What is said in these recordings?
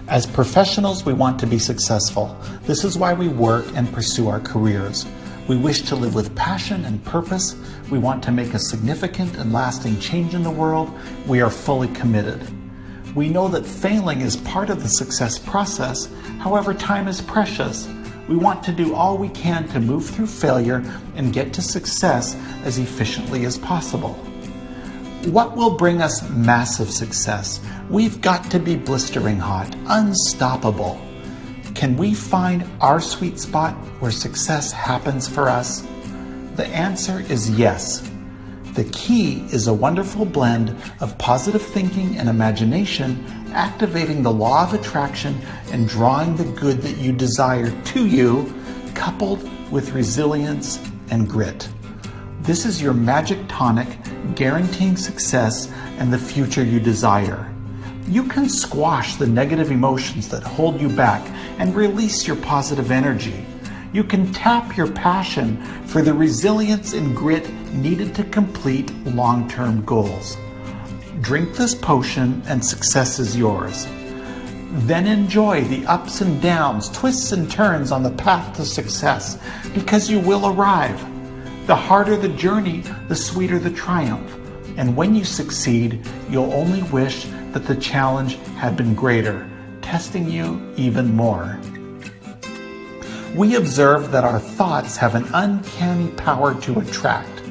As professionals, we want to be successful. This is why we work and pursue our careers. We wish to live with passion and purpose. We want to make a significant and lasting change in the world. We are fully committed. We know that failing is part of the success process. However, time is precious. We want to do all we can to move through failure and get to success as efficiently as possible. What will bring us massive success? We've got to be blistering hot, unstoppable. Can we find our sweet spot where success happens for us? The answer is yes. The key is a wonderful blend of positive thinking and imagination, activating the law of attraction and drawing the good that you desire to you, coupled with resilience and grit. This is your magic tonic, guaranteeing success and the future you desire. You can squash the negative emotions that hold you back and release your positive energy. You can tap your passion for the resilience and grit needed to complete long-term goals. Drink this potion and success is yours. Then enjoy the ups and downs, twists and turns on the path to success, because you will arrive. The harder the journey, the sweeter the triumph. And when you succeed, you'll only wish that the challenge had been greater, testing you even more. We observe that our thoughts have an uncanny power to attract.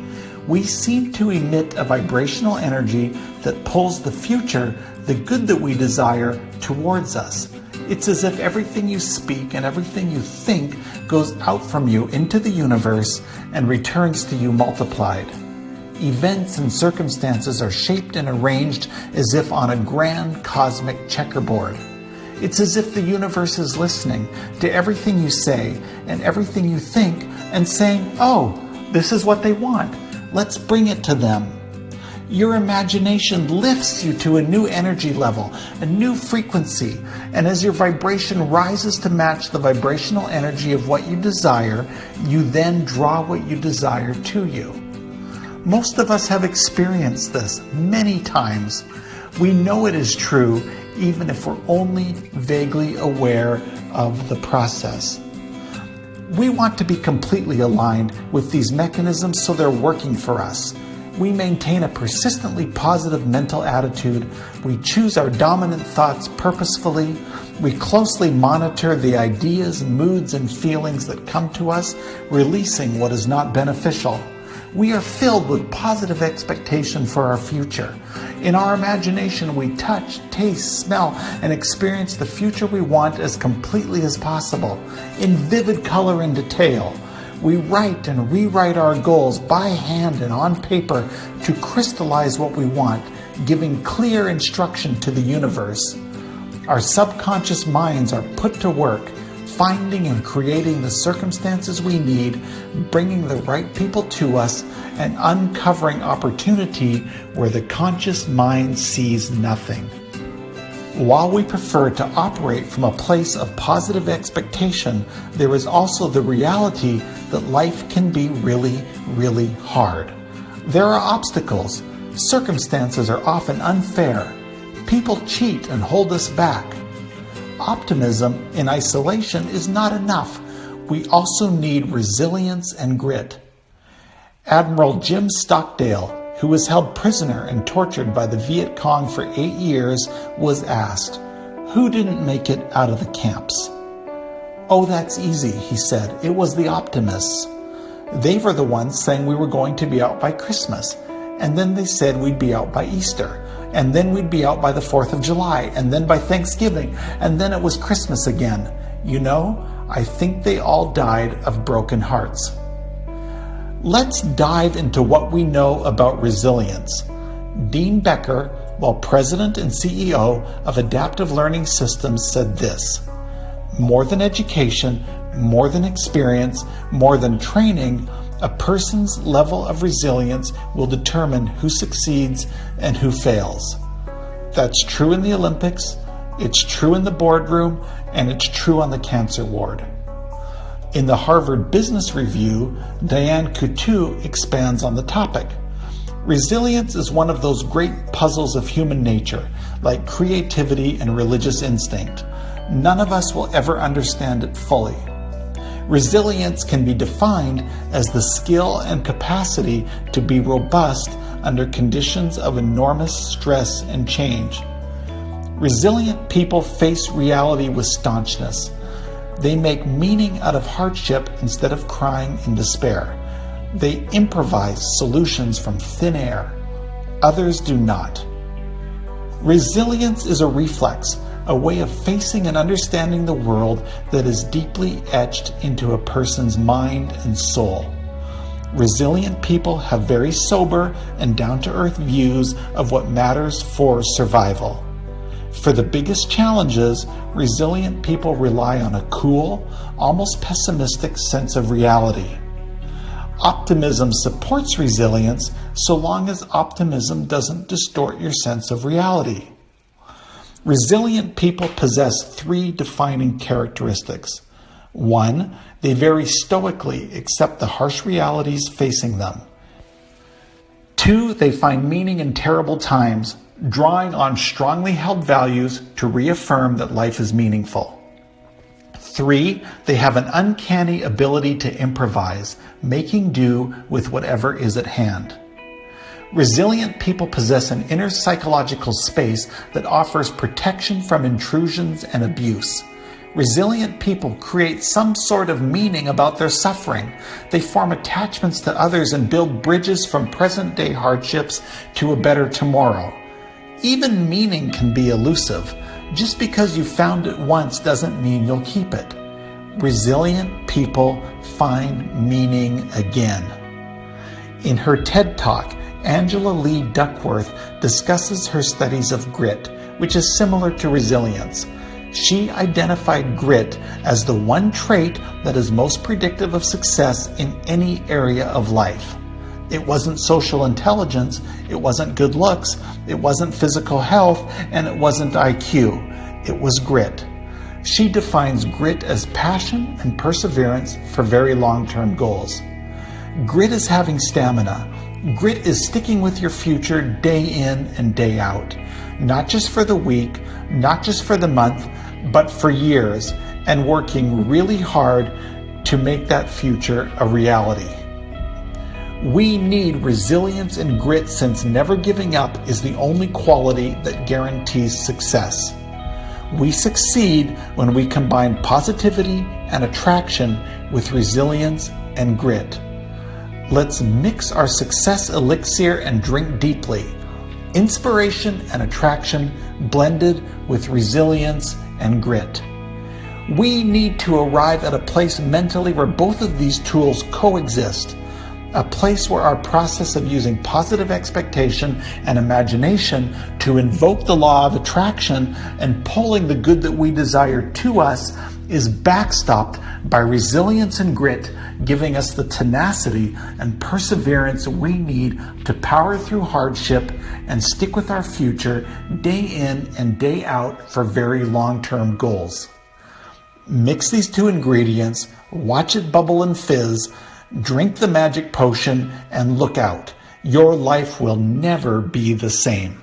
We seem to emit a vibrational energy that pulls the future, the good that we desire, towards us. It's as if everything you speak and everything you think goes out from you into the universe and returns to you multiplied. Events and circumstances are shaped and arranged as if on a grand cosmic checkerboard. It's as if the universe is listening to everything you say and everything you think and saying, "Oh, this is what they want. Let's bring it to them." Your imagination lifts you to a new energy level, a new frequency, and as your vibration rises to match the vibrational energy of what you desire, you then draw what you desire to you. Most of us have experienced this many times. We know it is true, even if we're only vaguely aware of the process. We want to be completely aligned with these mechanisms so they're working for us. We maintain a persistently positive mental attitude. We choose our dominant thoughts purposefully. We closely monitor the ideas, moods, and feelings that come to us, releasing what is not beneficial. We are filled with positive expectation for our future. In our imagination, we touch, taste, smell, and experience the future we want as completely as possible, in vivid color and detail. We write and rewrite our goals by hand and on paper to crystallize what we want, giving clear instruction to the universe. Our subconscious minds are put to work, finding and creating the circumstances we need, bringing the right people to us, and uncovering opportunity where the conscious mind sees nothing. While we prefer to operate from a place of positive expectation, there is also the reality that life can be really, really hard. There are obstacles. Circumstances are often unfair. People cheat and hold us back. Optimism in isolation is not enough. We also need resilience and grit. Admiral Jim Stockdale, who was held prisoner and tortured by the Viet Cong for 8 years, was asked, "Who didn't make it out of the camps?" "Oh, that's easy," he said. "It was the optimists. They were the ones saying we were going to be out by Christmas, and then they said we'd be out by Easter, and then we'd be out by the 4th of July, and then by Thanksgiving, and then it was Christmas again. You know, I think they all died of broken hearts." Let's dive into what we know about resilience. Dean Becker, while president and CEO of Adaptive Learning Systems, said this: "More than education, more than experience, more than training, a person's level of resilience will determine who succeeds and who fails." That's true in the Olympics, it's true in the boardroom, and it's true on the cancer ward. In the Harvard Business Review, Diane Coutu expands on the topic. Resilience is one of those great puzzles of human nature, like creativity and religious instinct. None of us will ever understand it fully. Resilience can be defined as the skill and capacity to be robust under conditions of enormous stress and change. Resilient people face reality with staunchness. They make meaning out of hardship instead of crying in despair. They improvise solutions from thin air. Others do not. Resilience is a reflex, a way of facing and understanding the world that is deeply etched into a person's mind and soul. Resilient people have very sober and down-to-earth views of what matters for survival. For the biggest challenges, resilient people rely on a cool, almost pessimistic sense of reality. Optimism supports resilience so long as optimism doesn't distort your sense of reality. Resilient people possess three defining characteristics. 1, they very stoically accept the harsh realities facing them. 2, they find meaning in terrible times, drawing on strongly held values to reaffirm that life is meaningful. 3, they have an uncanny ability to improvise, making do with whatever is at hand. Resilient people possess an inner psychological space that offers protection from intrusions and abuse. Resilient people create some sort of meaning about their suffering. They form attachments to others and build bridges from present-day hardships to a better tomorrow. Even meaning can be elusive. Just because you found it once doesn't mean you'll keep it. Resilient people find meaning again. In her TED Talk, Angela Lee Duckworth discusses her studies of grit, which is similar to resilience. She identified grit as the one trait that is most predictive of success in any area of life. It wasn't social intelligence, it wasn't good looks, it wasn't physical health, and it wasn't IQ. It was grit. She defines grit as passion and perseverance for very long-term goals. Grit is having stamina. Grit is sticking with your future day in and day out. Not just for the week, not just for the month, but for years, and working really hard to make that future a reality. We need resilience and grit, since never giving up is the only quality that guarantees success. We succeed when we combine positivity and attraction with resilience and grit. Let's mix our success elixir and drink deeply. Inspiration and attraction blended with resilience and grit. We need to arrive at a place mentally where both of these tools coexist. A place where our process of using positive expectation and imagination to invoke the law of attraction and pulling the good that we desire to us is backstopped by resilience and grit, giving us the tenacity and perseverance we need to power through hardship and stick with our future day in and day out for very long-term goals. Mix these two ingredients, watch it bubble and fizz, drink the magic potion, and look out. Your life will never be the same.